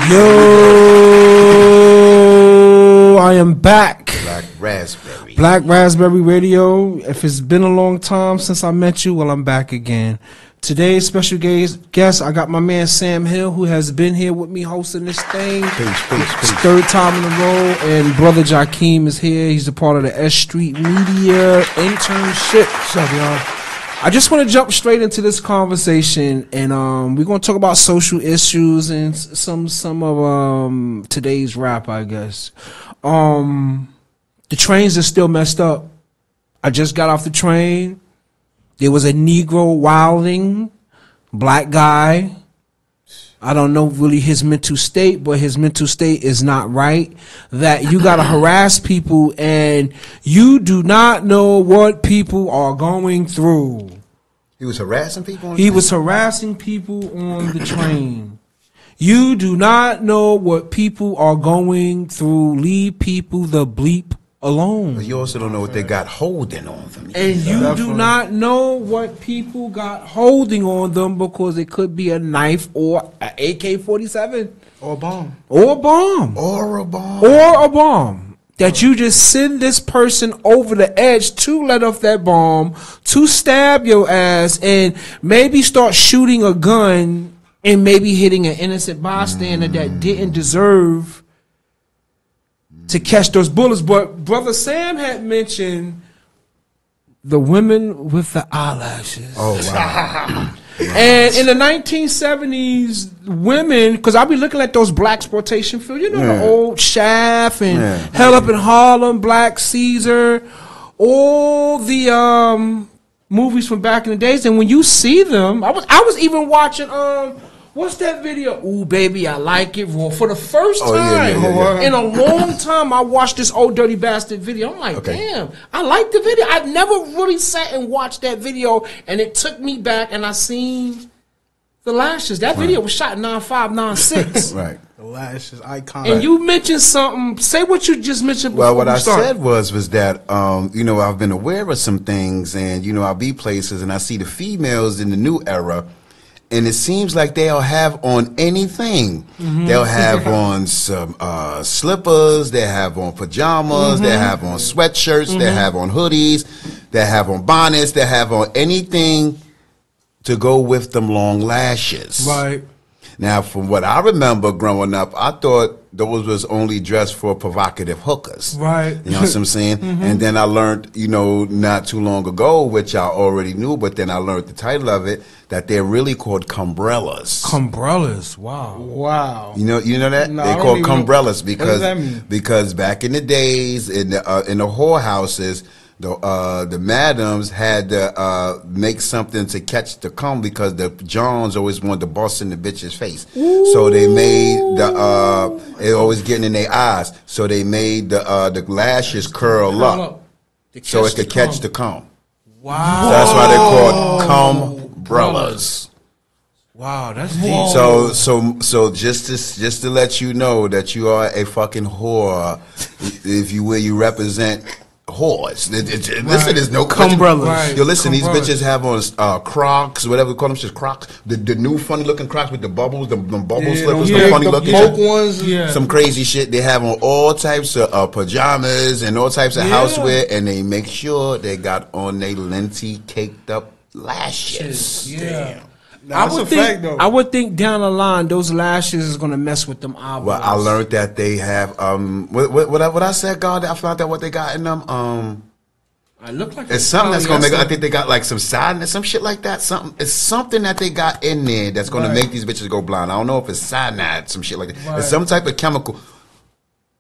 Yo, I am back. Black Raspberry Radio. If it's been a long time since I met you, well, I'm back again. Today's special guest, I got my man Sam Hill, who has been here with me hosting this thing. Peace. Third time in a row. And brother Jakeem is here. He's a part of the S.STREET media internship. What's up, y'all? I just want to jump straight into this conversation, and we're going to talk about social issues and some of today's rap, I guess. The trains are still messed up. I just got off the train. There was a Negro wilding, black guy. I don't know really his mental state, but his mental state is not right. That you got to harass people and you do not know what people are going through. He was harassing people? He was harassing people on the train. You do not know what people are going through. Leave people the bleep alone. But you also don't know what they got holding on them. And you do not know what people got holding on them, because it could be a knife or an AK-47. Or a bomb. Or a bomb. Or a bomb. Or a bomb. That you just send this person over the edge to let off that bomb, to stab your ass, and maybe start shooting a gun and maybe hitting an innocent bystander that didn't deserve to catch those bullets. But Brother Sam had mentioned the women with the eyelashes. Oh, wow. And in the 1970s, women, because I'll be looking at those black exploitation films, you know, the old Shaft and Hell Up in Harlem, Black Caesar, all the movies from back in the days. And when you see them, I was even watching what's that video? Ooh, baby, I like it raw. For the first time in a long time, I watched this Old Dirty Bastard video. I'm like, damn, I like the video. I've never really sat and watched that video, and it took me back, and I seen the lashes. That video was shot in 95, 96. Right. The lashes, icon. And you mentioned something. Say what you just mentioned before. Well, what I said was that, you know, I've been aware of some things, and, you know, I'll be places, and I see the females in the new era, and it seems like they'll have on anything. They'll have on some slippers. They have on pajamas. They have on sweatshirts. They have on hoodies. They have on bonnets. They have on anything to go with them long lashes. Right. Now, from what I remember growing up, I thought those was only dressed for provocative hookers. Right. You know what I'm saying? And then I learned, you know, not too long ago, which I already knew, but then I learned the title of it, that they're really called cumbrellas. Cumbrellas. Wow. Wow. You know that? No, they're called cumbrellas because what does that mean? Because back in the days in the whorehouses, the madams had to make something to catch the cum, because the Johns always wanted to bust in the bitch's face. Ooh. So they made it always getting in their eyes. So they made the lashes curl up so it could catch the cum. Wow. So that's why they're called cumbrellas. Wow, that's deep. So just to let you know that you are a fucking whore, if you will, you represent whores. Listen, there's no cumbrellas. Right. Yo, listen, these bitches have on Crocs, whatever we call them, just Crocs. The new funny looking Crocs with the bubbles, the bubble slippers, the funny looking ones, some crazy shit. They have on all types of pajamas and all types of housewear, and they make sure they got on their linty caked up lashes. Yeah. I would think down the line those lashes is gonna mess with them eyebrows. Well, I learned that they have what I said, God, I found out what they got in them. I look like it's something that's gonna make. I think they got like some sadness, some shit like that. It's something that they got in there that's gonna make these bitches go blind. I don't know if it's cyanide, some shit like that. Right. It's some type of chemical.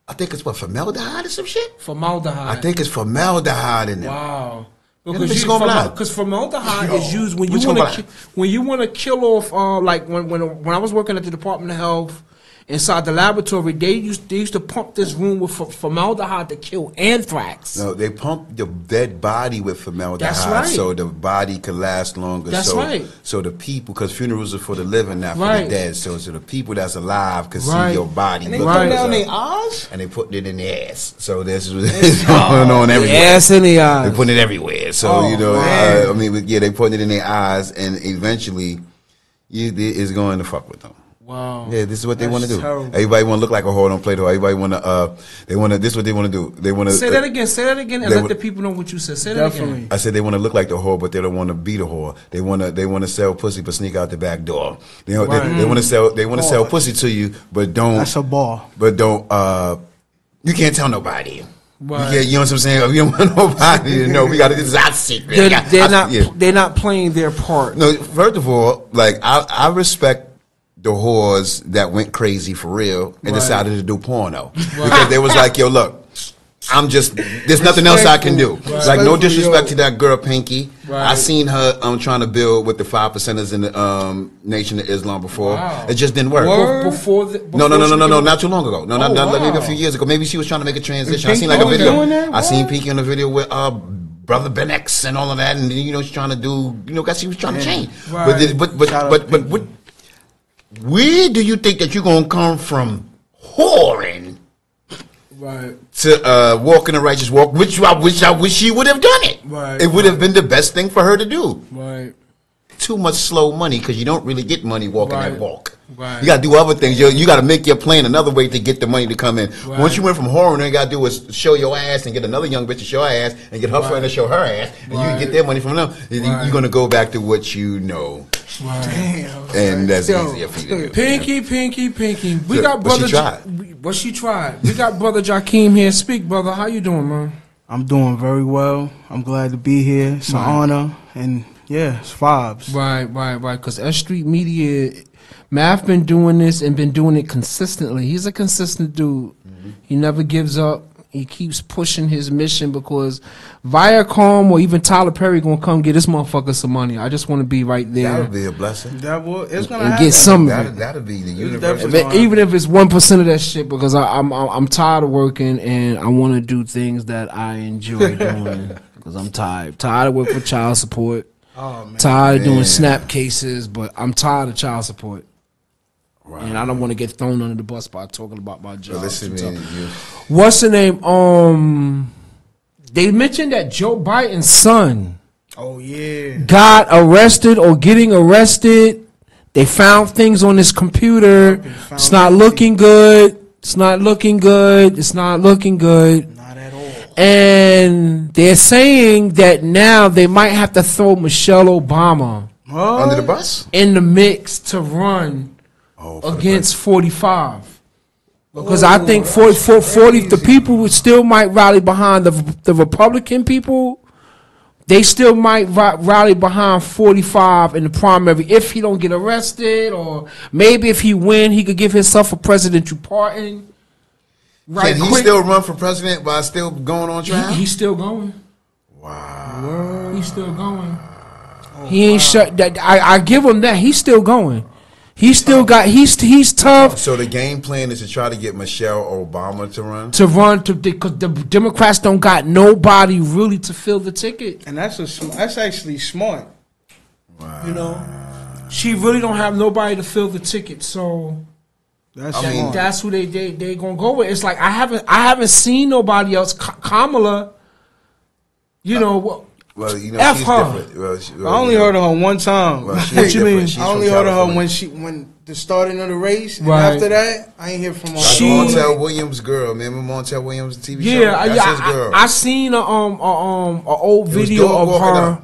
I think it's formaldehyde or some shit. Formaldehyde. I think it's formaldehyde in there. Wow. Because formaldehyde is used when you want to kill off like when I was working at the Department of Health inside the laboratory, they used to pump this room with formaldehyde to kill anthrax. No, they pump the dead body with formaldehyde. That's right. So the body could last longer. That's right. So the people, because funerals are for the living, not for the dead. So the people that's alive could see your body. And they put it down their eyes? And they put it in their ass. So this is going on everywhere. Ass in the eyes. They putting it everywhere. So, I mean, they putting it in their eyes, and eventually it's going to fuck with them. Wow. Yeah, this is what they want to do. terrible. Everybody want to look like a whore. Don't play the whore. Everybody want to. They want to. This is what they want to do. They want to say that again. Say that again, and they let the people know what you said. Say that again. I said they want to look like the whore, but they don't want to be the whore. They want to. They want to sell pussy, but sneak out the back door. They want to sell. They want to sell pussy to you, but don't. That's a ball. But don't. You can't tell nobody. Right. You know what I'm saying? You don't want nobody to know. We got to. This is our secret. They're not playing their part. No, first of all, like I respect the whores that went crazy for real and decided to do porno because they was like, yo, look. There's nothing else I can do. Right. Like, no disrespect to that girl, Pinky. Right. I seen her trying to build with the 5%ers in the Nation of Islam before. Wow. It just didn't work. Before no, not too long ago. Maybe a few years ago. Maybe she was trying to make a transition. I seen like a video. I seen Pinky in a video with Brother Ben X and all of that, and she's trying to do, guess she was trying to change. Right. But what, where do you think that you're gonna come from whoring? Right. To walk in the righteous walk, which I wish she would have done it. Right. It would have been the best thing for her to do. Right. Too much slow money because you don't really get money walking that walk. Right. You got to do other things. You got to make your plan another way to get the money to come in. Right. Once you went from whoring, all you got to do is show your ass and get another young bitch to show her ass and get her friend to show her ass, and you can get their money from them. You're gonna go back to what you know. Right. Damn. And that's easier for you to do. Pinky. We got brother. What she tried. We got brother Jakeem here. Speak, brother. How you doing, man? I'm doing very well. I'm glad to be here. It's an honor, and yeah, it's vibes. Right. Because S.STREET Media, Math been doing this and been doing it consistently. He's a consistent dude. Mm-hmm. He never gives up. He keeps pushing his mission because Viacom or even Tyler Perry gonna come get this motherfucker some money. I just want to be right there. That would be a blessing. It's gonna and get some. That'll be the universe. Even if it's 1% of that shit, because I'm tired of working and I want to do things that I enjoy doing because I'm tired of working for child support. Oh, man. Tired of doing snap cases, but I'm tired of child support. Right. And I don't want to get thrown under the bus by talking about my job. What's the name? They mentioned that Joe Biden's son got arrested or getting arrested. They found things on his computer. It's not looking good. Not at all. And they're saying that now they might have to throw Michelle Obama under the bus in the mix to run against 45, because I think 40 the people still might rally behind the Republican people. They still might rally behind 45 in the primary if he don't get arrested, or maybe if he win, he could give himself a presidential pardon. Right? Can he still run for president while still going on trial? He's still going. Wow. He's still going. He ain't shut. That I give him that. He's still going. He's still got. He's tough. So the game plan is to try to get Michelle Obama to run. Because the Democrats don't got nobody really to fill the ticket. And that's actually smart. Wow. She really don't have nobody to fill the ticket. So that's who they gonna go with. It's like I haven't seen nobody else. Kamala. Well, she's F her. different. I only heard of her one time. Well, what you mean? I only heard of her when the starting of the race. And after that, I ain't hear from her. Montel Williams' girl, man. Montel Williams' TV show. That's his girl. I seen a old video of her.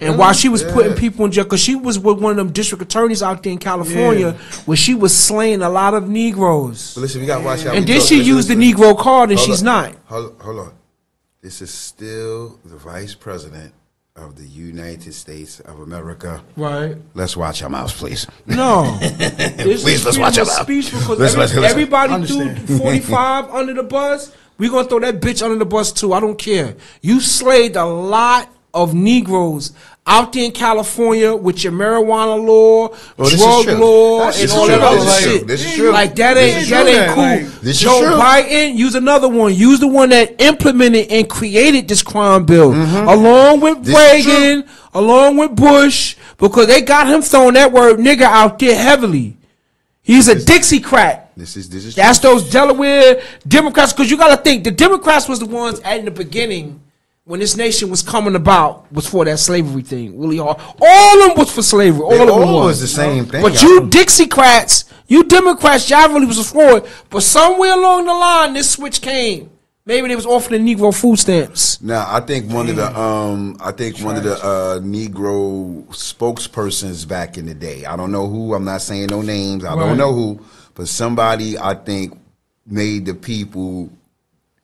And while she was putting people in jail, because she was with one of them district attorneys out there in California, where she was slaying a lot of Negroes. But listen, we gotta watch out. And then she used the Negro card, and she's not. Hold on. This is still the Vice President of the United States of America. Right. Let's watch our mouths, please. No. Please, let's watch our mouths. Because everybody threw 45 under the bus. We're going to throw that bitch under the bus, too. I don't care. You slayed a lot of Negroes out there in California with your marijuana law, drug law, and all that other shit. This is true. Like that ain't cool. Joe Biden, use another one. Use the one that implemented and created this crime bill, along with Reagan, along with Bush, because they got him throwing that word nigga out there heavily. He's a Dixiecrat. This is that's those Delaware Democrats, because you got to think the Democrats was the ones at in the beginning when this nation was coming about was for that slavery thing really hard. All of them was for slavery. All of them was the same thing. But you Dixiecrats, you Democrats, y'all really was for it. But somewhere along the line, this switch came. Maybe they was offering the Negro food stamps. Now, I think one of the Negro spokespersons back in the day. I don't know who. I'm not saying no names. I don't know who, but somebody I think made the people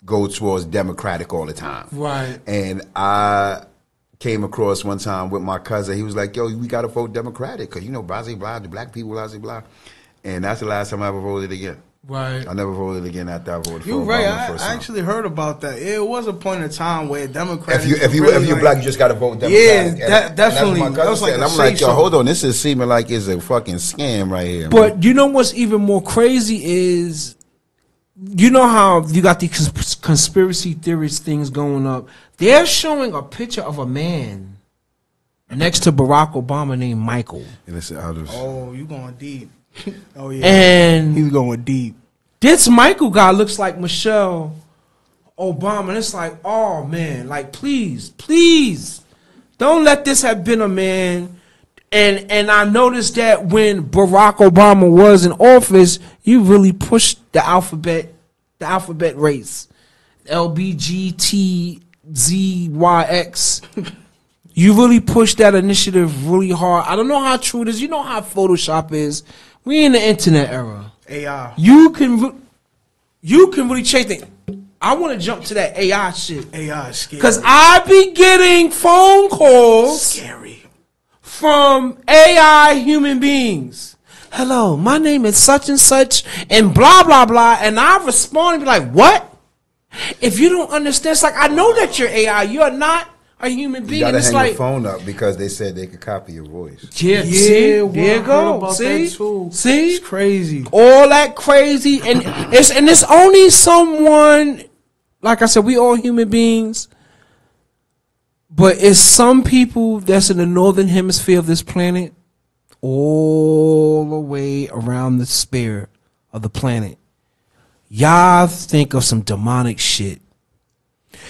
go towards Democratic all the time. Right. And I came across one time with my cousin. He was like, "Yo, we got to vote Democratic because blah blah blah, the black people blah blah blah." And that's the last time I ever voted again. Right. I never voted again after I voted for You're Obama right. first I time. actually heard about that. It was a point in time where Democrats. If you're black, you just got to vote Democratic. Yeah, definitely. And that's what my cousin said. And I'm like, yo, hold on. This is seeming like it's a fucking scam right here. But man, you know what's even more crazy is, you know how you got these conspiracy theorist things going up. They're showing a picture of a man next to Barack Obama named Michael. Oh, you going deep. Oh yeah, and he's going deep. This Michael guy looks like Michelle Obama, and it's like, oh man, like please, don't let this have been a man. And I noticed that when Barack Obama was in office, you really pushed the alphabet race, LBGTZYX. You really pushed that initiative really hard. I don't know how true it is. You know how Photoshop is. We in the internet era. AI. You can really change things. I want to jump to that AI shit. AI is scary. Because I be getting phone calls scary from AI human beings. Hello, my name is such and such and blah, blah, blah. And I respond and be like, what? If you don't understand, it's like, I know that you're AI. You're not a human being. You gotta it's hang like, your phone up because they said they could copy your voice. Yeah, see, there you go. See, it's crazy. All that crazy, and it's only someone. Like I said, we all human beings, but it's some people that's in the northern hemisphere of this planet, all the way around the sphere of the planet. Y'all think of some demonic shit.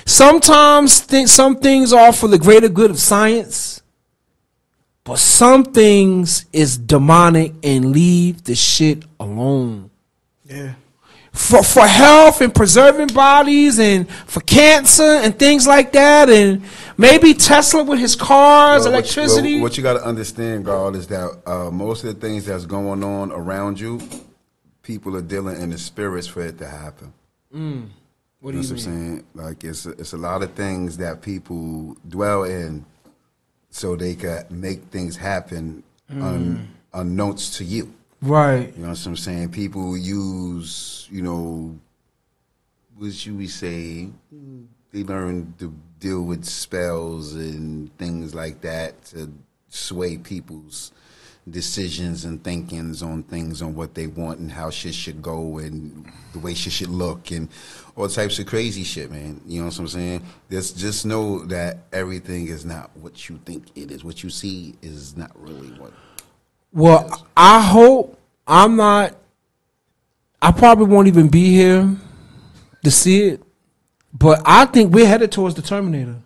Sometimes some things are for the greater good of science, but some things is demonic and leave the shit alone. Yeah. For health and preserving bodies and for cancer and things like that, and maybe Tesla with his cars, electricity. What you got to understand, God, is that most of the things that's going on around you, people are dealing in the spirits for it to happen. What do you mean? I'm saying? Like it's a lot of things that people dwell in, so they can make things happen unknowns to you. Right. You know what I'm saying? People use, what should we say? They learn to deal with spells and things like that to sway people's decisions and thinkings on things, on what they want and how shit should go and the way shit should look and all types of crazy shit, man. You know what I'm saying? Just know that everything is not what you think it is. What you see is not really what. Well, I hope I'm not. I probably won't even be here to see it, but I think we're headed towards the Terminator.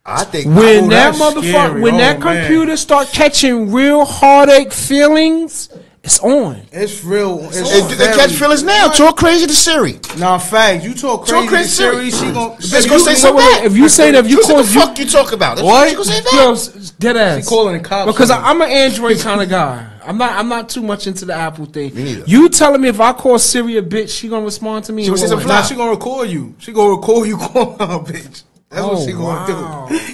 I think when that motherfucker, when that computer start catching real heartache feelings, it's on. It's real. They catch feelings now. Talk crazy to Siri. Nah, fact. You talk crazy to Siri. She gonna say something. If you say that, if you call, what the fuck you talk about? What? She gonna say that? Yo, dead ass. She calling the cops because I'm an Android kind of guy. I'm not too much into the Apple thing. Me neither. You telling me if I call Siri a bitch, she gonna respond to me? She gonna say something. Nah, she gonna record you. She gonna record you calling her a bitch. That's what she gonna do.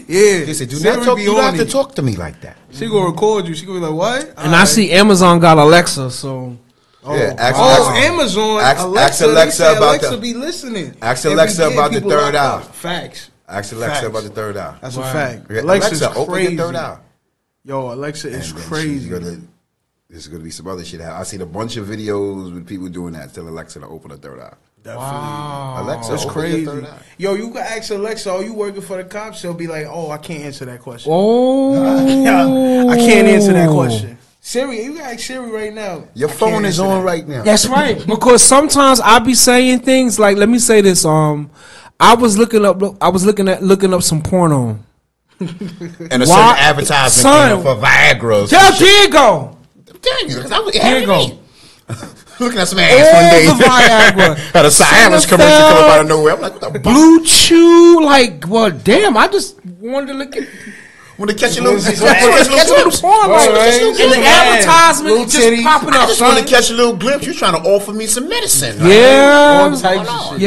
Yeah. They said, you don't have to talk to me like that. She gonna record you. She gonna be like, what? And I see Amazon got Alexa, so. Amazon. Alexa Alexa be listening. Ask Alexa about the third hour. Facts. Ask Alexa about the third hour. That's a fact. Alexa, open the third hour. Yo, Alexa is crazy. There's going to be some other shit. I seen a bunch of videos with people doing that. Tell Alexa to open the third eye. Definitely. Wow. Alexa, that's open crazy. the third eye. Yo, you can ask Alexa, are you working for the cops? She'll be like, oh, I can't answer that question. Oh. I can't answer that question. Siri, you can ask Siri right now. Your phone is on right now. That's right. Because sometimes I be saying things like, let me say this. I was looking up some porno. And a certain advertisement came up for Viagra. Yeah, there you go. Dang, There you go. Looking at some ass one day. The Viagra. Had a Cialis commercial come up out of nowhere. I'm like, what the Blue Chew, like, well, damn, I just wanted to look at. Want to catch a little Catch a little porn, and the advertisement just popping up. I just want to catch a little glimpse. You're trying to offer me some medicine. Yeah. All types of shit.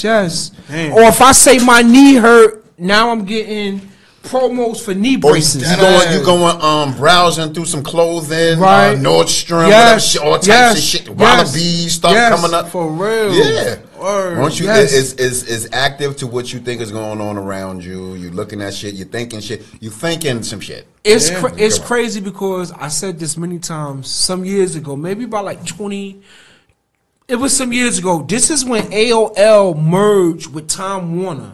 Yes. Damn. Or if I say my knee hurt, now I'm getting promos for knee braces. You going browsing through some clothing, right? Nordstrom, yes. whatever, all types of shit. Wallabies stuff coming up for real. Yeah. Once you is active to what you think is going on around you. You're looking at shit. You're thinking shit. You're thinking some shit. It's crazy because I said this many times some years ago, maybe about like 20. It was some years ago. This is when AOL merged with Time Warner.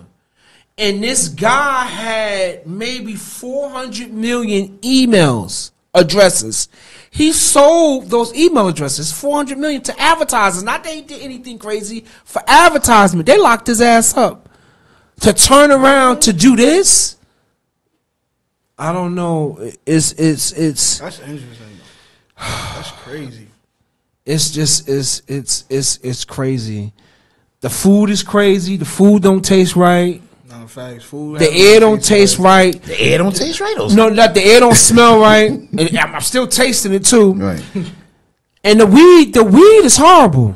And this guy had maybe 400 million emails addresses. He sold those email addresses, 400 million, to advertisers. Not that he did anything crazy for advertisement. They locked his ass up. To turn around to do this, I don't know. It's That's interesting. That's crazy. It's just it's crazy. The food is crazy. The food don't taste right. Facts. Food. The air don't taste right. The air don't taste right. No, not the air don't smell right. And I'm still tasting it too. Right. And the weed is horrible.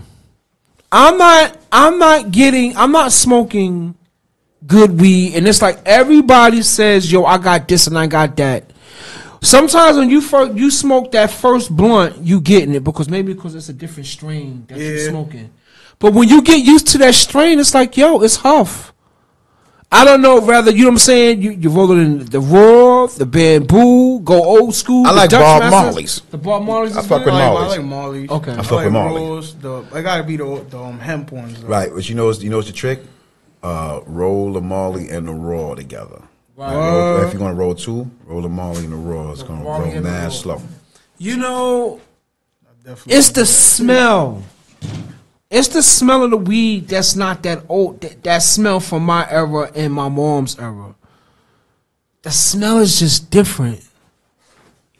I'm not smoking good weed, and it's like everybody says, yo, I got this and I got that. Sometimes when you smoke that first blunt, you getting it because it's a different strain that you're smoking. But when you get used to that strain, it's like, yo, it's huff. I don't know, rather, you know what I'm saying? You roll it in the raw, the bamboo, go old school. I like Bob Marley's. The Bob Marley's. I fuck with Marley's. I like Marley's. Okay. I fuck with Marley. I gotta be the hemp ones. Though. Right, but you know what's the trick? Roll the Marley and the raw together. Right. If you're gonna roll two, roll the Marley and the raw. It's gonna roll mad slow. You know, it's the smell. It's the smell of the weed that's not that old. That smell from my era and my mom's era. The smell is just different.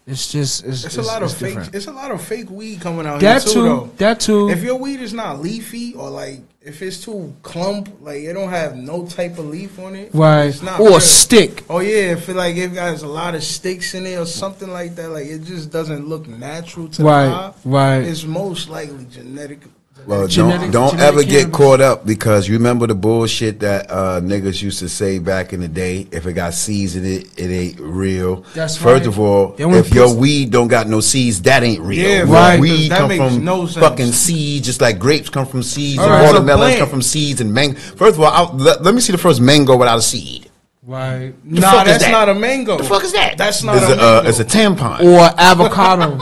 It's a lot of fake. It's a lot of fake weed coming out here too. Though. That too. If your weed is not leafy or like if it's too clump, like it don't have no type of leaf on it, right? It's not or real. A stick. Oh yeah, if it got a lot of sticks in it or something like that, like it just doesn't look natural to the eye. Right. It's most likely genetic. Well, don't ever get caught up because you remember the bullshit that niggas used to say back in the day. If it got seeds in it, it ain't real. That's First of all, if your weed don't got no seeds, that ain't real. Yeah, right. Weed that come from no fucking seeds, just like grapes come from seeds, and right, watermelons come from seeds, and mango. First of all, let me see the first mango without a seed. Right. Nah, that's not a mango. The fuck is that? That's not a mango. It's a tampon. Or avocado.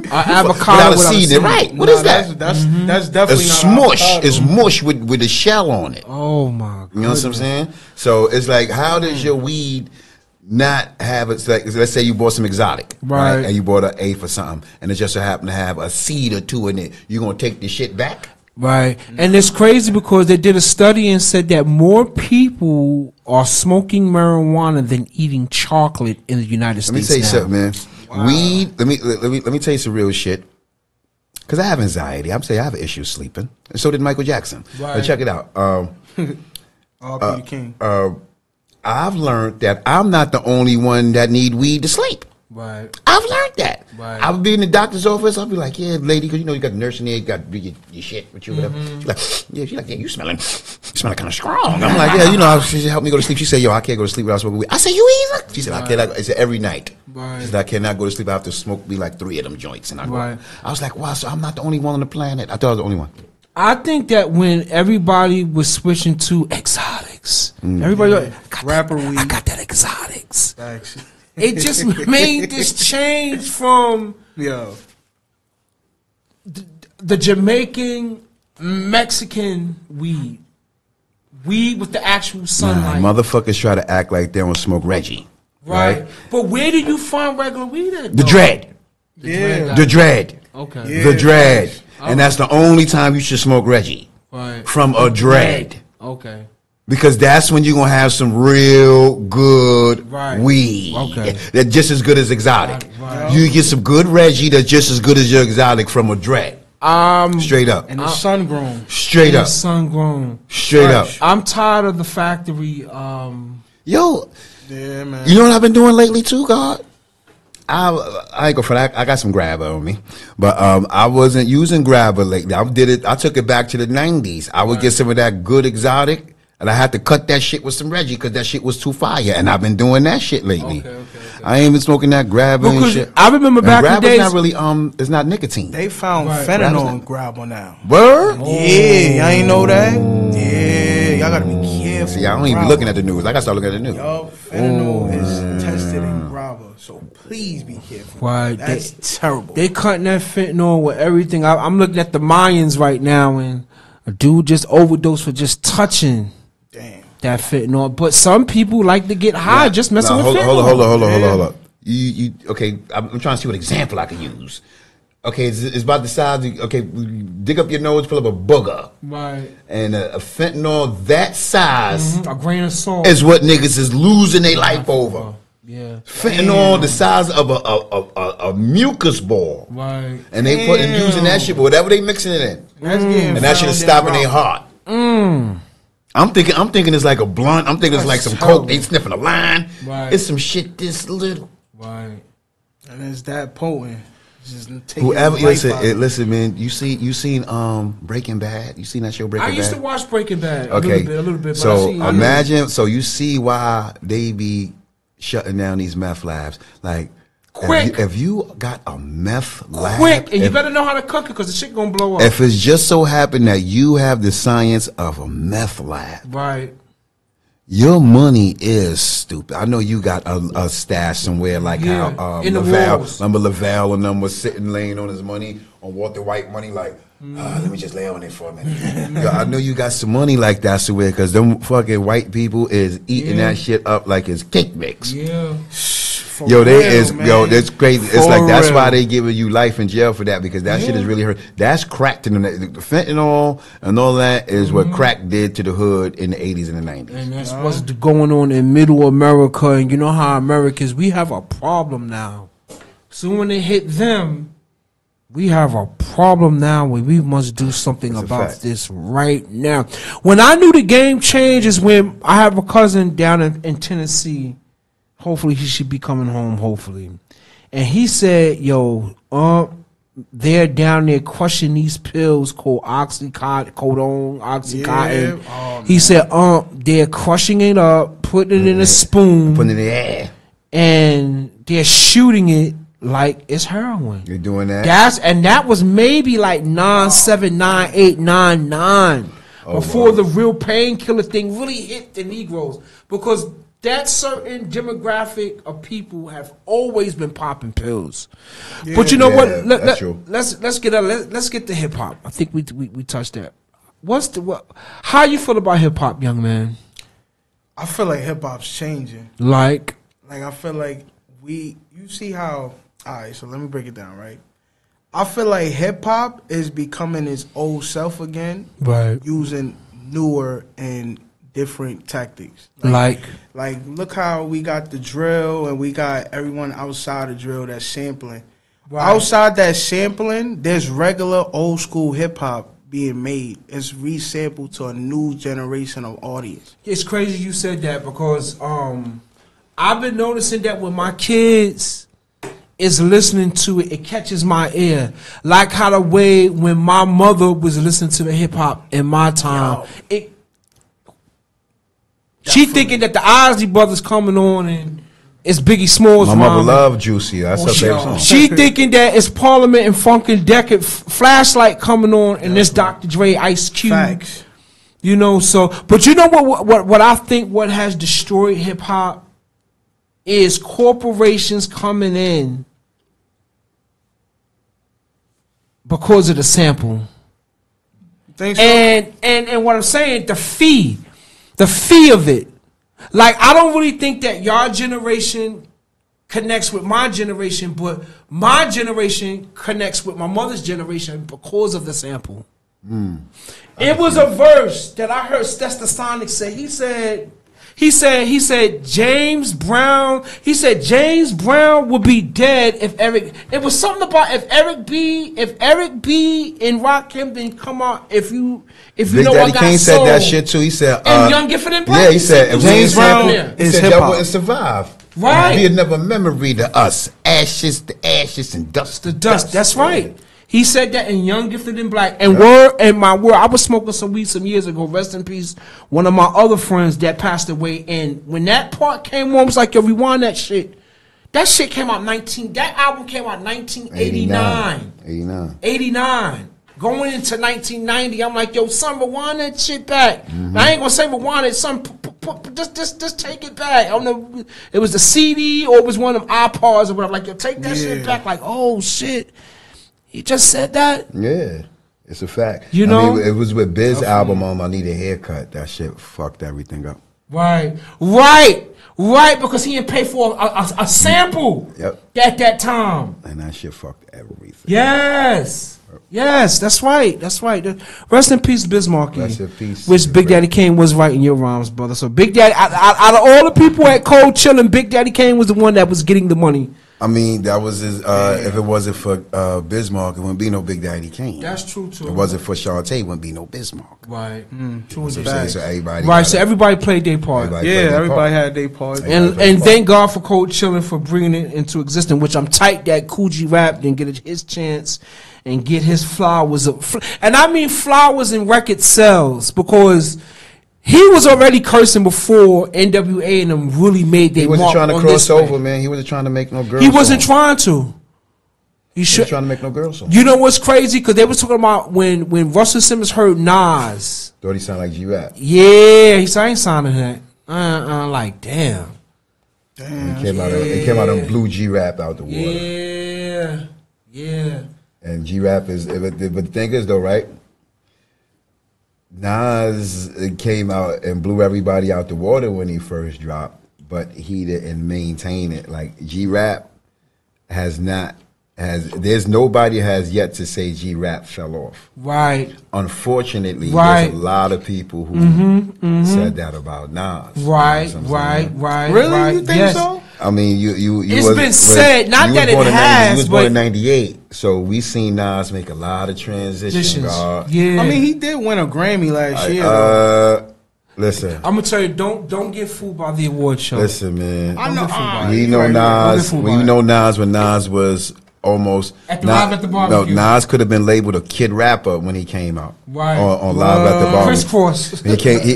Avocado without a seed in it. Right. What is that? That's definitely it's not smush. avocado. It's mush with a shell on it. Oh my god. You know what I'm saying? So it's like, how does your weed not have it? Like, let's say you bought some exotic, right? And you bought an eighth or something, and it just so happened to have a seed or two in it. You gonna take this shit back? Right. And it's crazy because they did a study and said that more people are smoking marijuana than eating chocolate in the United States. Let me tell you something, man. Wow. Weed. Let me tell you some real shit. Because I have anxiety. I'm saying I have an issue sleeping, and so did Michael Jackson. Right. But check it out. King. I've learned that I'm not the only one that need weed to sleep. Right. I've learned that. Right. I would be in the doctor's office. I'll be like, yeah, lady, because you know you got the nurse in there, you got your shit with you, whatever. She's like, yeah, you smelling kind of strong. I'm like, yeah, you know, she helped me go to sleep. She said, yo, I can't go to sleep without smoking weed. I said, you either? She said, I cannot. I said, every night. Right. She said, I cannot go to sleep. I have to smoke me like 3 of them joints. And I was like, wow, so I'm not the only one on the planet. I thought I was the only one. I think that when everybody was switching to exotics, everybody like, rapper weed. I got that exotics. Thanks. It just made this change from the Jamaican Mexican weed with the actual sunlight. Motherfuckers try to act like they don't smoke Reggie. Right. But where do you find regular weed at? The dread. The dread. Okay. The dread. And that's the only time you should smoke Reggie. Right. From a dread. Okay. Because that's when you're gonna have some real good weed. Okay. That's just as good as exotic. Right. You get some good Reggie that's just as good as your exotic from a Dre. Straight up. And it's sun grown. Straight up. Sun grown. Straight up. I'm tired of the factory. Yo. Yeah, man. You know what I've been doing lately too, God? I ain't go for that. I got some grabber on me, but I wasn't using grabber lately. I took it back to the 90s. I would get some of that good exotic, and I had to cut that shit with some Reggie because that shit was too fire. And I've been doing that shit lately. Okay. I ain't been smoking that grabber and shit. I remember back in the days. Not really. It's not nicotine. They found fentanyl in grabber now. Word? Yeah, y'all ain't know that. Yeah, y'all gotta be careful. See, I don't even be looking at the news. I gotta start looking at the news. Yo, fentanyl is tested in grabber, so please be careful. Right, that's terrible. They cutting that fentanyl with everything. I'm looking at the Mayans right now, and a dude just overdosed for just touching. Damn. That fentanyl. But some people like to get high just messing with fentanyl. Hold on. You okay? I'm trying to see what example I can use. Okay, it's about the size. Okay, dig up your nose, pull up a booger. Right. And a fentanyl that size, a grain of salt, is what niggas is losing their life over. Yeah. Fentanyl the size of a mucus ball. Right. And they putting using that shit, whatever they mixing it in. And that shit is stopping their heart. I'm thinking it's like a blunt. I'm thinking it's like some coke. They sniffing a line. Right. It's some shit this little. Right. And it's that potent. Whoever listen, man. You seen Breaking Bad? You seen that show Breaking Bad? I used to watch Breaking Bad. Okay, a little bit. So imagine. So you see why they be shutting down these meth labs. Like, quick. If you got a meth lab, quick, and you better know how to cook it because the shit gonna blow up. If it's just so happened that you have the science of a meth lab, right? Your money is stupid. I know you got a stash somewhere like how Lavelle and them was sitting laying on his money on Walter White money like, let me just lay on it for a minute. Yo, I know you got some money like that somewhere because them fucking white people is eating that shit up like it's cake mix. Yeah. That's crazy. It's like that's why they giving you life in jail for that because that shit is really hurt. That's crack to them. The fentanyl and all that is what crack did to the hood in the 80s and the 90s. And that's what's going on in middle America. And you know how Americans, we have a problem now. So when it hit them, we have a problem now where we must do something about this right now. When I knew the game changed is when I have a cousin down in Tennessee. Hopefully he should be coming home, hopefully. And he said, yo, they're down there crushing these pills called Oxycontin. Yeah. He said, they're crushing it up, putting it in a spoon. Putting it in the air. And they're shooting it like it's heroin. You're doing that? That was maybe like 9/7, 9/8, 9/9 before the real painkiller thing really hit the Negroes. Because that certain demographic of people have always been popping pills. Yeah, but you know what? Let's get to hip hop. I think we touched that. How you feel about hip hop, young man? I feel like hip hop's changing. Like I feel like you see how. All right, so let me break it down. Right, I feel like hip hop is becoming its old self again. Right, using newer and different tactics. Like look how we got the drill and we got everyone outside the drill that's sampling. Right. Outside that sampling, there's regular old school hip hop being made. It's resampled to a new generation of audience. It's crazy you said that because I've been noticing that when my kids is listening to it, it catches my ear. Like how the way when my mother was listening to the hip hop in my time, she thinking that the Ozzy Brothers coming on and it's Biggie Smalls. My mother loved Juicy. That's her favorite song. She thinking that it's Parliament and Funkin' Deckard Flashlight coming on and this Dr. Dre, Ice Cube. Facts. You know, so but you know what I think what has destroyed hip hop is corporations coming in because of the sample. Think so? And what I'm saying, the fee of it. Like, I don't really think that your generation connects with my generation, but my generation connects with my mother's generation because of the sample. It was a verse that I heard S.STREET say. He said James Brown. He said James Brown would be dead if Eric. It was something about if Eric B. and Rakim didn't come out. If you Big know Daddy I got Kane soul. said that shit too. He said, And Young Gifted and Black. Yeah, he said if James Brown he is said hip y'all hop. wouldn't survive. Right. Be another memory to us. Ashes to ashes and dust The to dust. That's right. He said that in Young Gifted and Black. And my word, I was smoking some weed some years ago. Rest in peace. One of my other friends that passed away. And when that part came on, I was like, yo, rewind that shit. That shit came out that album came out 1989. 89. Going into 1990, I'm like, yo, son, rewind that shit back. I ain't gonna say rewind it, son. Just take it back. I don't know. It was the CD or it was one of them iPods or whatever. Like, yo, take that shit back. Like, oh shit. He just said that? Yeah, it's a fact. You know? I mean, it was with Biz album on I Need a Haircut. That shit fucked everything up. Right, because he didn't pay for a sample at that time. And that shit fucked everything. Yes, that's right. Rest in peace, Bismarcky. Rest in peace. Which Big Daddy Kane was writing your rhymes, brother. So Big Daddy, out of all the people at Cold Chillin', Big Daddy Kane was the one that was getting the money. I mean, that was his, if it wasn't for Bismarck, it wouldn't be no Big Daddy Kane. That's true, too. If it wasn't for Shantae, it wouldn't be no Bismarck. Right. True as that. So everybody so everybody played their part. Everybody had their part. And thank God for Cold Chillin' for bringing it into existence, which I'm tight that Coogee Rap didn't get his chance and get his flowers. And I mean flowers in record sales, because he was already cursing before NWA and them really made their mark. He wasn't trying to cross over, man. He wasn't trying to make no girl He wasn't song. trying to. He wasn't trying to make no girl song. You know what's crazy? Because they was talking about when Russell Simmons heard Nas. Thought he sounded like G-Rap. Yeah, he said, I ain't signing that. Like, damn. It came out of blue G-Rap out the water. Yeah. And G-Rap is, but the thing is though, right? Nas came out and blew everybody out the water when he first dropped, but he didn't maintain it. Like G-Rap there's nobody has yet to say G-Rap fell off. Right. Unfortunately, there's a lot of people who said that about Nas. Right. Really? You think so? I mean, you. It's been said, not that it has, you was born in '98, so we seen Nas make a lot of transitions. Yeah. I mean, he did win a Grammy last year. Listen, I'm gonna tell you, don't get fooled by the award show. Listen, man. I know. We know Nas. We know Nas when Nas was almost at the Live at the Barbecue. No, Nas could have been labeled a kid rapper when he came out. Right. On Live at the Barbecue. Crisscross.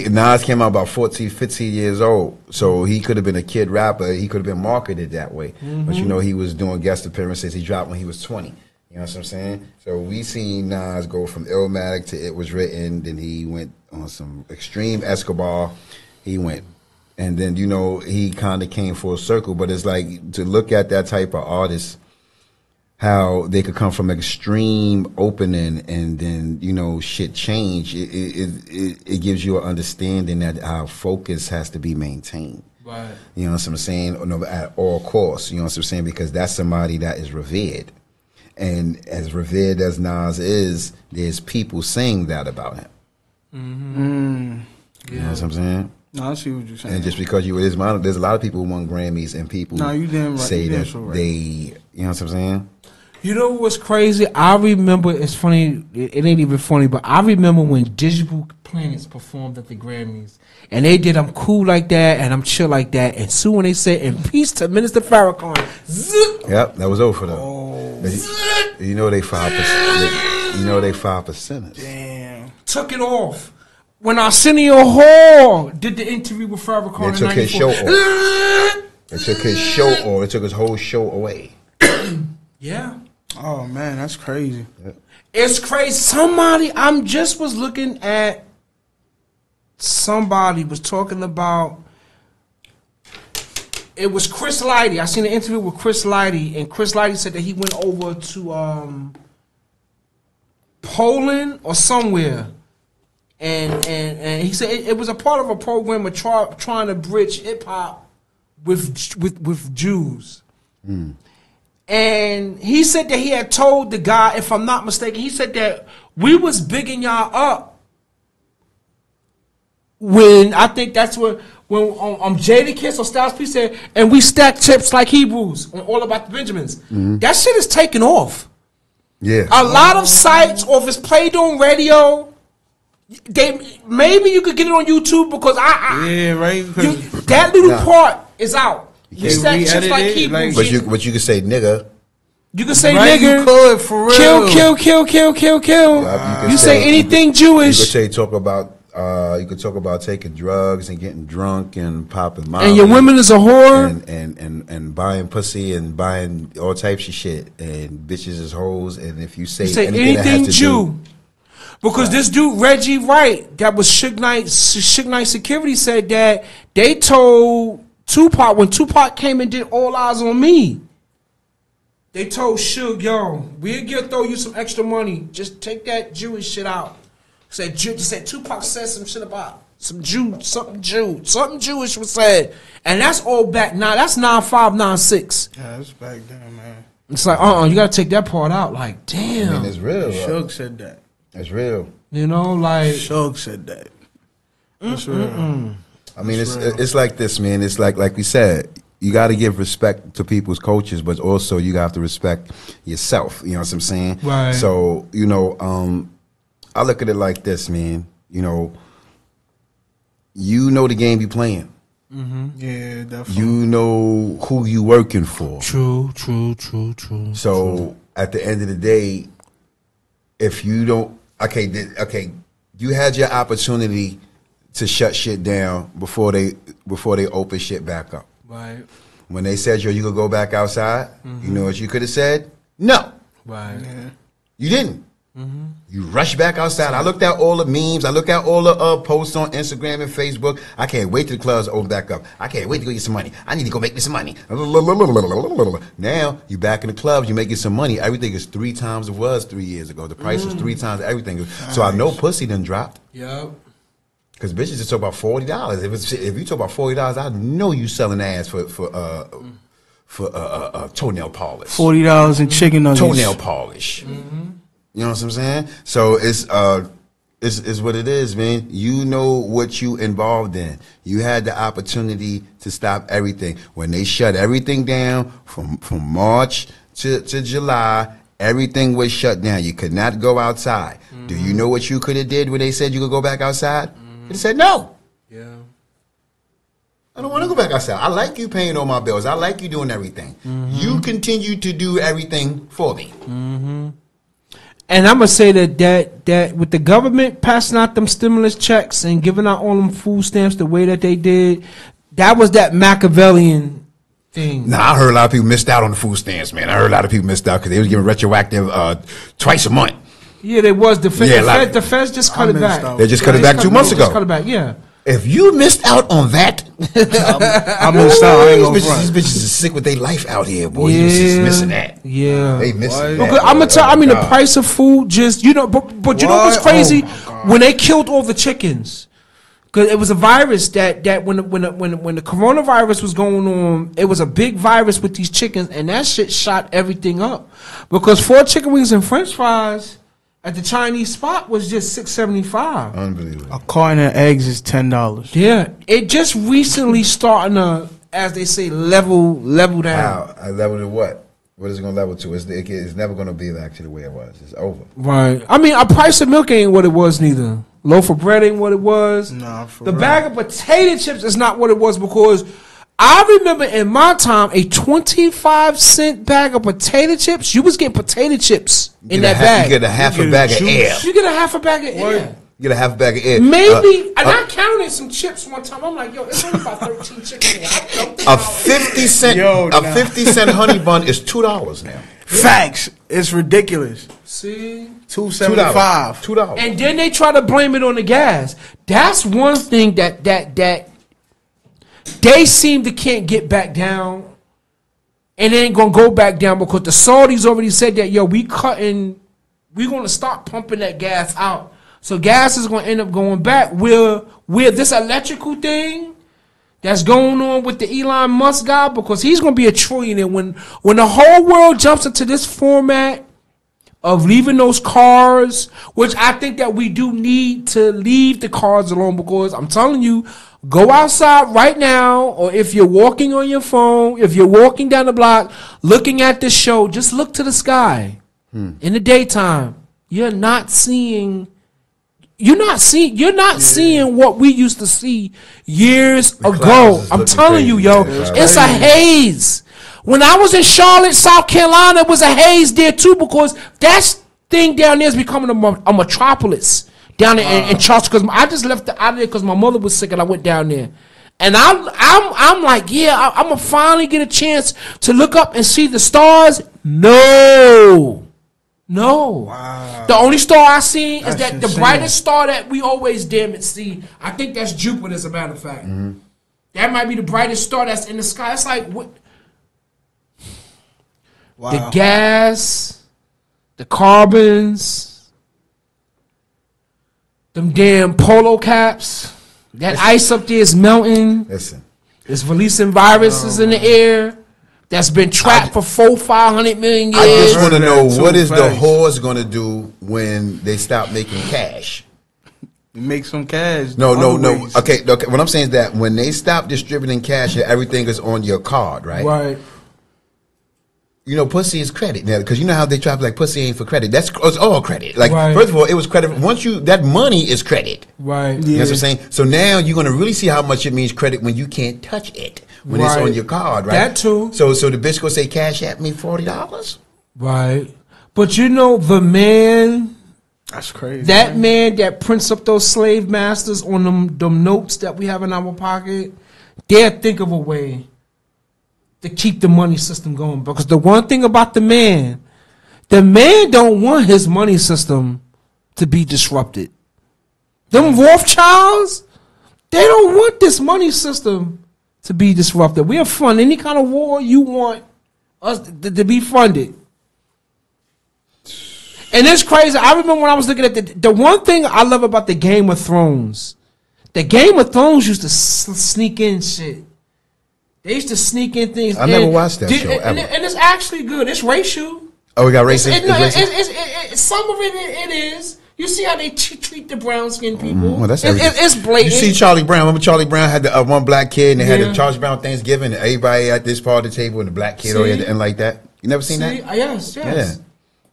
Nas came out about 14, 15 years old. So he could have been a kid rapper. He could have been marketed that way. But you know, he was doing guest appearances. He dropped when he was 20. You know what I'm saying? So we seen Nas go from Illmatic to It Was Written. Then he went on some extreme Escobar. He went. And then, you know, he kind of came full circle. But it's like, to look at that type of artist, how they could come from extreme opening and then, you know, shit change. It gives you an understanding that our focus has to be maintained. Right. You know what I'm saying? At all costs. You know what I'm saying? Because that's somebody that is revered. And as revered as Nas is, there's people saying that about him. You know what I'm saying? No, I see what you're saying. And just because there's a lot of people who won Grammys and people say that they, you know what I'm saying? You know what's crazy? I remember, it's funny, it ain't even funny, but I remember when Digital Planets performed at the Grammys. And they did I'm cool like that and I'm chill like that. And soon when they said, in peace to Minister Farrakhan, zip. Yep, that was over for them. You know they 5%. You know they 5%. Damn. Took it off. When Arsenio Hall did the interview with Farrakhan, they took his show off. They took his show off. They took his whole show away. Yeah. Oh man, that's crazy. Yep. It's crazy. I just was looking at somebody was talking about, it was Chris Lighty. I seen an interview with Chris Lighty, and Chris Lighty said that he went over to Poland or somewhere. And he said it was a part of a program of trying to bridge hip hop with Jews. And he said that he had told the guy, if I'm not mistaken, he said that we was bigging y'all up when I think that's when Jadakiss or Styles P said, and we stack chips like Hebrews on All About the Benjamins. That shit is taking off. Yeah. A lot of sites, or if it's played on radio, maybe you could get it on YouTube because that little part is out. You stack chips like Hebrews. But you could say nigga. You can say nigger, you could, for real. Kill. You say anything Jewish. You could say you could talk about taking drugs and getting drunk and popping Molly. And your woman is a whore. And buying pussy and buying all types of shit. And bitches is hoes. And if you say anything that has to Jew. Because this dude, Reggie Wright, that was Suge Knight security, said that they told Tupac, when Tupac came and did All Eyes on Me, they told Suge, yo, we'll throw you some extra money. Just take that Jewish shit out. Said Tupac said some shit about something Jewish was said. And that's all back now. That's 9596. Yeah, that's back then, man. It's like, you gotta take that part out. Like, damn. I mean, it's real. Suge said that. It's real. You know, like Suge said that. That's real. I mean, it's like this, man. It's like we said, you got to give respect to people's cultures, but also you got to respect yourself. You know what I'm saying? Right. So, I look at it like this, man. You know the game you playing. Yeah, definitely. You know who you working for. True. So at the end of the day, if you don't, you had your opportunity to shut shit down before they open shit back up. Right. When they said, yo, you could go back outside, you know what you could have said? No. Right. Yeah. You didn't. You rushed back outside. I looked at all the memes. I looked at all the posts on Instagram and Facebook. I can't wait till the clubs open back up. I can't wait to go get some money. I need to go make me some money. Now, you back in the clubs. You're making some money. Everything is 3 times it was 3 years ago. The price is 3 times everything. So I know pussy done dropped. Yep. Because bitches just talk about $40. If you talk about $40, I know you selling ass for toenail polish. $40 in chicken nuggets. Toenail polish. You know what I'm saying? So it's what it is, man. You know what you involved in. You had the opportunity to stop everything. When they shut everything down from March to July, everything was shut down. You could not go outside. Do you know what you could have did when they said you could go back outside? They said no. Yeah. I don't want to go back outside. I like you paying all my bills. I like you doing everything. You continue to do everything for me. And I'm gonna say that with the government passing out them stimulus checks and giving out all them food stamps the way that they did, that was that Machiavellian thing. Nah, I heard a lot of people missed out on the food stamps, man. I heard a lot of people missed out because they was giving retroactive twice a month. Yeah, they was. The feds just cut it back. They just cut it back 2 months ago. Just cut it back, yeah. If you missed out on that, I missed out. I ain't gonna front. These bitches is sick with their life out here, boy. You just missing that. Yeah. They missing that. Okay, I'm gonna tell. The price of food just but you know what's crazy? When they killed all the chickens, because it was a virus that when the coronavirus was going on, it was a big virus with these chickens, and that shit shot everything up. Because 4 chicken wings and French fries at the Chinese spot was just $6.75. Unbelievable. A carton of eggs is $10. Yeah, it just recently starting to, as they say, level down. How? I level to what? What is it going to level to? It's never going to be back to the way it was. It's over. Right. I mean, a price of milk ain't what it was neither. Loaf of bread ain't what it was. Nah, for the real. bag of potato chips is not what it was, because I remember in my time a 25-cent bag of potato chips. You was getting potato chips in that bag. You get a half a bag of air. You get a half a bag of air. You get a half a bag of air. Maybe, and I counted some chips one time. I'm like, yo, it's only about 13 chips in there. A 50 cent honey bun is $2 now. Facts. It's ridiculous. See? $2.75. $2. And then they try to blame it on the gas. That's one thing that they seem to can't get back down. And they ain't gonna go back down because the Saudis already said that, yo, we're gonna stop pumping that gas out. So gas is gonna end up going back. Where this electrical thing, that's going on with the Elon Musk guy, because he's going to be a trillionaire when the whole world jumps into this format of leaving those cars, which I think that we do need to leave the cars alone, because I'm telling you, go outside right now, or if you're walking on your phone, if you're walking down the block looking at this show, just look to the sky in the daytime. You're not seeing what we used to see years ago. I'm telling you, yo, it's a haze. When I was in Charlotte, South Carolina, it was a haze there too, because that thing down there is becoming a metropolis down there in Charleston. Because I just left out of there because my mother was sick and I went down there. And I'm like, yeah, I'm gonna finally get a chance to look up and see the stars. No. Wow. The only star I seen is that insane. The brightest star that we always damn it see. I think that's Jupiter, as a matter of fact. That might be the brightest star that's in the sky. It's like what? Wow. The gas, the carbons, them damn polo caps, that ice up there is melting. Listen, it's releasing viruses in the air that's been trapped for 500 million years. I just want to know, what is the horse going to do when they stop making cash? Make some cash. No. Okay. What I'm saying is that when they stop distributing cash, everything is on your card, right? Right. You know, pussy is credit now, because you know how they try to like pussy ain't for credit. It's all credit. Like first of all, it was credit. Once that money is credit. Right. You know what I'm saying? So now you're gonna really see how much it means credit when you can't touch it when it's on your card, right? That too. So the bitch gonna say, cash at me $40. Right. But you know the man. That's crazy. That man that prints up those slave masters on them notes that we have in our pocket, they'll think of a way to keep the money system going. Because the one thing about the man don't want his money system to be disrupted. Them Rothschilds, they don't want this money system to be disrupted. We'll fund any kind of war you want us to be funded. And it's crazy. I remember when I was looking at the one thing I love about the Game of Thrones. The Game of Thrones used to sneak in shit. They used to sneak in things. I never watched that show ever. And it's actually good. It's racial. Oh, we got racist. Some of it is. You see how they treat the brown skinned people. Well, that's it's blatant. You see Charlie Brown. Remember Charlie Brown had the one black kid, and they had the Charlie Brown Thanksgiving, and everybody at this part of the table, and the black kid at the end like that. You never seen that? Yes. Yeah.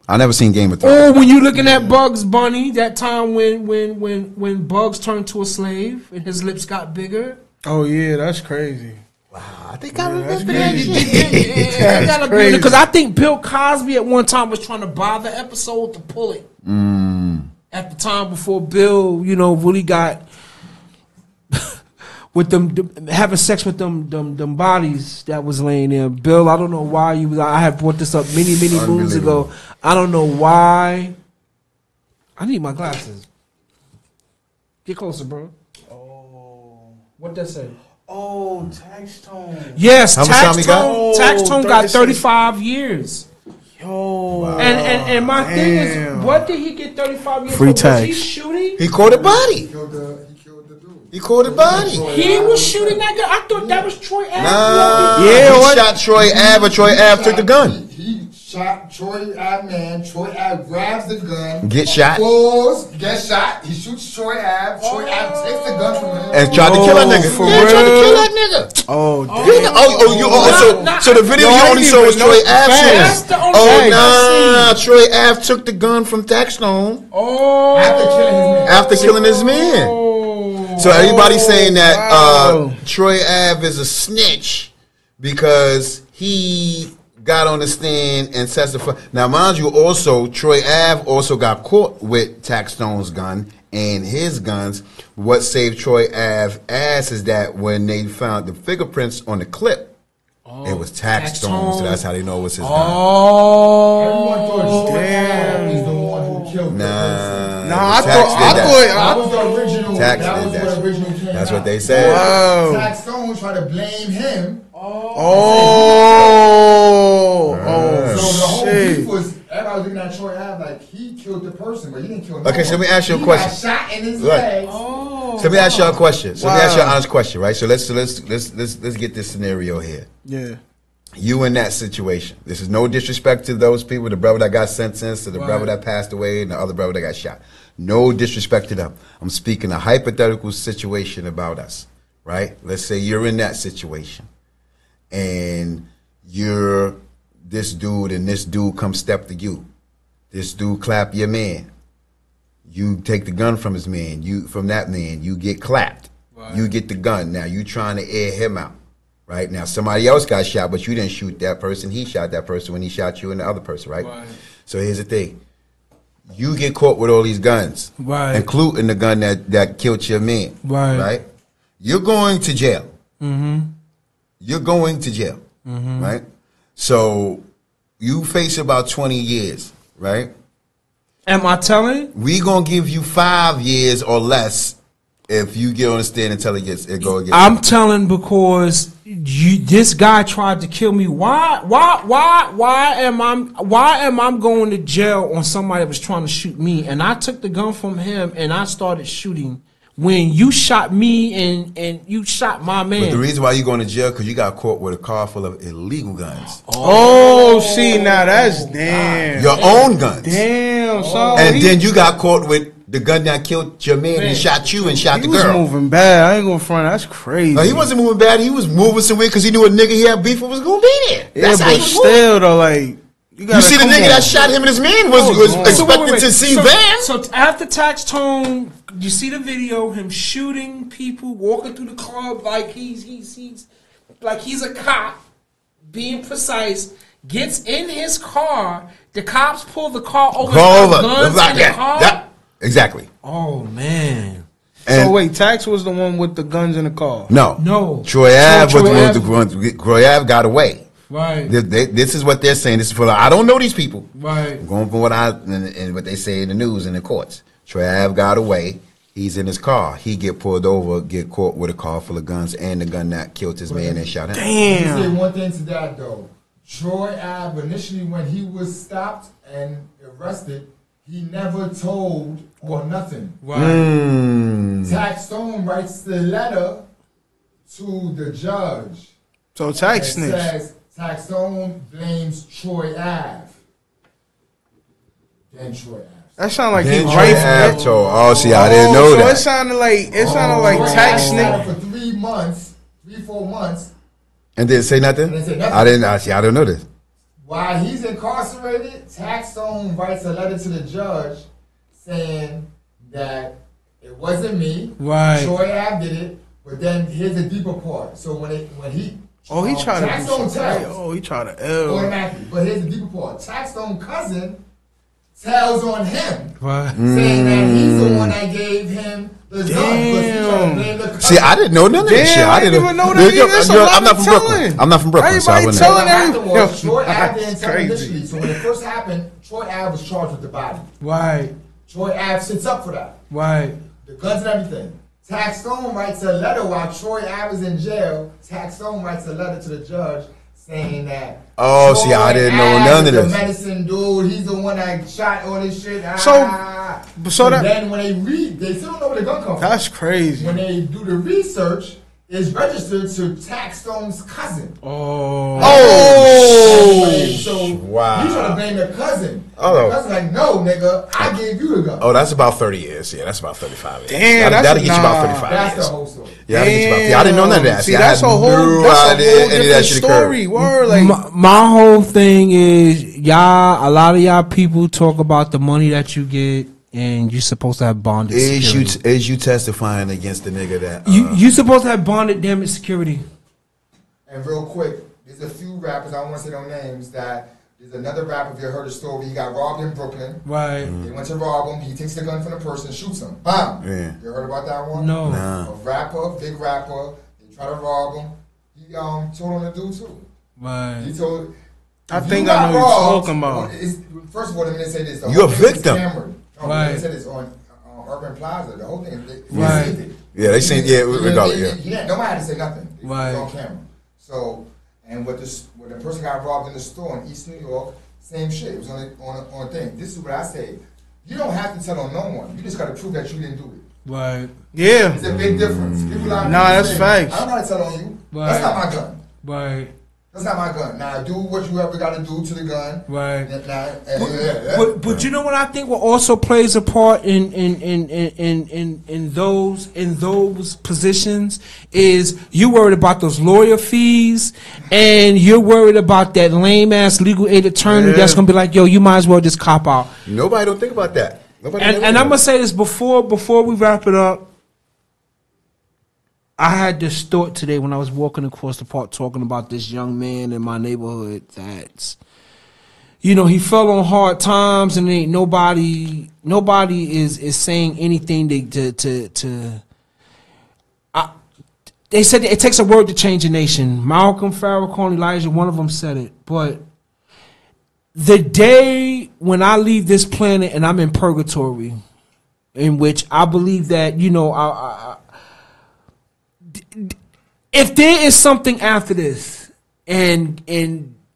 I never seen Game of Thrones. Or when you looking at Bugs Bunny, that time when Bugs turned to a slave and his lips got bigger. Oh yeah, that's crazy. Wow, I think I remember that. Because I think Bill Cosby at one time was trying to buy the episode to pull it. At the time before Bill, really got with them having sex with them bodies that was laying there. Bill, I don't know why I have brought this up many moons ago. I don't know why. I need my glasses. Get closer, bro. Oh, what that say? Oh, Tax Tone. Yes, Tax Tone got 35 years. Yo. Wow. And my thing is, what did he get 35 years free for? tax. Was he shooting? He caught a body. He caught a body. He was shooting that guy. I thought that was Troy Ave. Nah, he shot Troy Ave, or Troy Ave took the gun. He shot Troy Ave, man. Troy Ave grabs the gun. Get shot. Falls, gets shot. He shoots Troy Ave. Troy Ave takes the gun from him. And tried to kill that nigga. Tried to kill that nigga. So the video you only saw was Troy Ave. Troy Ave took the gun from Taxstone. After killing his man. So everybody's saying that Troy Ave is a snitch because he got on the stand and testified. Now, mind you, also Troy Ave also got caught with Taxstone's gun and his guns. What saved Troy Ave ass is that when they found the fingerprints on the clip, it was Taxstone, so that's how they know it was his gun. Everyone thought Troy was the one who killed him. I thought was the original. Tax that did was that. the original candidate. That's what they said. Taxstone tried to blame him. So the whole beef was everybody was looking at Troy Ave like he killed the person, but he didn't kill him. Okay, so let me ask you a question. He got shot in his leg. So let me ask y'all a question. So let me ask y'all an honest question, right? So let's get this scenario here. Yeah. You in that situation. This is no disrespect to those people, the brother that got sentenced, to the brother that passed away, and the other brother that got shot. No disrespect to them. I'm speaking a hypothetical situation about us, right? Let's say you're in that situation, and you're this dude, and this dude come step to you. This dude clap your man. You take the gun from his man. From that man, you get clapped. Right. You get the gun. Now you trying to air him out. Right? Now somebody else got shot, but you didn't shoot that person. He shot that person when he shot you and the other person, right? So here's the thing. You get caught with all these guns. Right. Including the gun that killed your man. Right? You're going to jail. You're going to jail. Right? So you face about 20 years, right? Am I telling? We gonna give you 5 years or less if you get on the stand until it go again. I'm telling because this guy tried to kill me. Why am I going to jail on somebody that was trying to shoot me? And I took the gun from him and I started shooting. When you shot me and you shot my man. But the reason why you going to jail because you got caught with a car full of illegal guns. Oh, see, now that's damn. Your own guns. Damn, son. And then you got caught with the gun that killed your man and shot you and shot the girl. He was moving bad. I ain't gonna front. That's crazy. No, he wasn't moving bad. He was moving somewhere because he knew a nigga he had beef with was gonna be there. That's how he was still though, like. You see the nigga that shot him and his man was expected to see Van. So after Tax Tone, you see the video, him shooting people, walking through the club like he's like he's a cop, being precise, gets in his car, the cops pull the car over. Guns in the car. Exactly. Oh man. So wait, Tax was the one with the guns in the car? No. Troy Ave was the one with the guns. Troy Ave got away. Right. This is what they're saying. This is for I don't know these people. Right. I'm going from what and what they say in the news and the courts. Troy Ave got away. He's in his car. He get pulled over, get caught with a car full of guns and the gun that killed his man and shot him. Damn. Let me say one thing to that though. Troy Ave initially when he was stopped and arrested, he never told or nothing. Right. Tax Stone writes the letter to the judge. So Tax snitched. Tax Stone blames Troy Ave. Then Troy Ave. That sounded like he right. Oh, see, I didn't know that. So it sounded like Tax snitched for 3 months, 3-4 months. And didn't say nothing. I don't know this. While he's incarcerated, Tax Stone writes a letter to the judge saying that it wasn't me. Right. Troy Ave did it. But then here's the deeper part. So when he tried to Tax Stone tells. He tried to automatically. But here's the deeper part. Tax Stone cousin tells on him, saying that he's the one that gave him the gun. See, I didn't know none of this shit. I didn't even know that. I'm not from Brooklyn. I'm not from Brooklyn, so I wouldn't know. Troy Ave didn't tell initially. So when it first happened, Troy Ave was charged with the body. Right. Troy Ave sits up for that. Right. The guns and everything. Tax Stone writes a letter while Troy Ave is in jail. Tax Stone writes a letter to the judge saying that. Oh, see, I didn't know none of this. The medicine dude, he's the one that shot all this shit. So then when they read, they still don't know where the gun comes from. That's crazy. When they do the research, it's registered to Tax Stone's cousin. Oh. So wow. He's trying to blame the cousin. The cousin's like, no, nigga, I gave you the gun. Oh, that's about 30 years. Yeah, that's about 35 years. Damn, that'll get you about 35 that's years. The whole story. Yeah, I didn't know none of that. See, that's a whole different story. Word, like my whole thing is, a lot of y'all people talk about the money that you get, and you're supposed to have bonded security. Is you testifying against the nigga that... you supposed to have bonded damage security. And real quick, there's a few rappers, I don't want to say no names, that... There's another rapper, if you heard the story, he got robbed in Brooklyn. Right. They went to rob him. He takes the gun from the person, shoots him. Bam! Yeah. You heard about that one? No. A rapper, big rapper, they try to rob him. He told him to do too. Right. He told... I think I know what you're talking about. First of all, let me say this. You're a victim. Right. They said this on Urban Plaza. The whole thing, they seen it. Yeah, they seen regardless. Nobody had to say nothing. It right. was on camera. So... And when the person got robbed in the store in East New York, same shit. It was on a thing. This is what I say. You don't have to tell on no one. You just got to prove that you didn't do it. Right. Yeah. It's a big difference. People like Nah, that's say, facts. I'm not telling on you. Right. That's not my gun. Right. That's not my gun. Now do what you ever got to do to the gun. Right. But you know what I think what also plays a part in those positions is you worried about those lawyer fees and you're worried about that lame ass legal aid attorney that's gonna be like, yo, you might as well just cop out. Nobody don't think about that. And I'm gonna say this before we wrap it up. I had this thought today when I was walking across the park talking about this young man in my neighborhood that's, you know, he fell on hard times and ain't nobody is saying anything they said it takes a word to change a nation. Malcolm, Farrakhan, Elijah, one of them said it. But the day when I leave this planet and I'm in purgatory, in which I believe that, you know, if there is something after this, and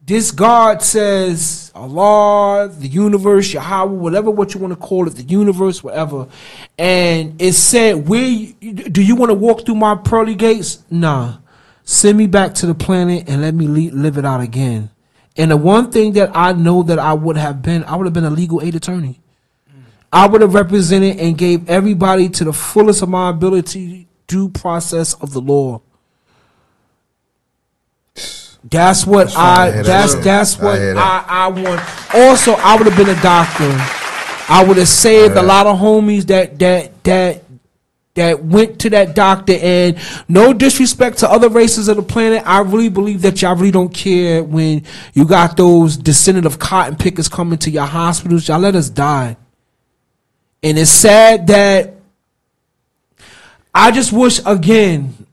this God says, Allah, the universe, Yahweh, whatever what you want to call it, the universe, whatever, and it said, do you want to walk through my pearly gates? Nah. Send me back to the planet and let me live it out again. And the one thing that I know that I would have been a legal aid attorney. I would have represented and gave everybody to the fullest of my ability due process of the law. That's what I want. Also, I would have been a doctor. I would have saved a lot of homies that went to that doctor. And no disrespect to other races of the planet, I really believe that y'all really don't care when you got those descendant of cotton pickers coming to your hospitals. Y'all let us die. And it's sad that I just wish, again,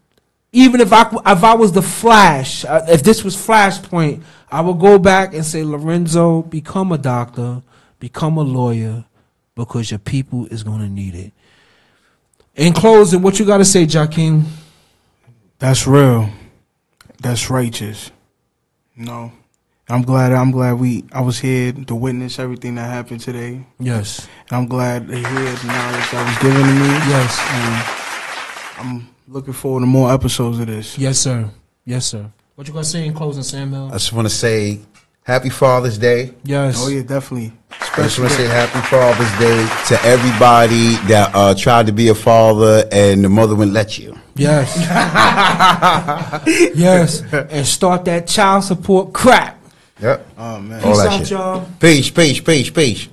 even if I was the Flash, if this was Flashpoint, I would go back and say, Lorenzo, become a doctor, become a lawyer, because your people is going to need it. In closing, what you got to say, Jakeem? That's real. That's righteous. No, I'm glad I was here to witness everything that happened today. Yes. And I'm glad to hear the knowledge that was given to me. Yes. And I'm looking forward to more episodes of this. Yes, sir. Yes, sir. What you gonna say in closing, Samuel? I just want to say Happy Father's Day. Yes. Oh yeah, definitely. I just want to say Happy Father's Day to everybody that tried to be a father and the mother wouldn't let you. Yes. Yes. And start that child support crap. Yep. Oh man. All Peace that out, shit. y'all. Peace, peace, peace, peace.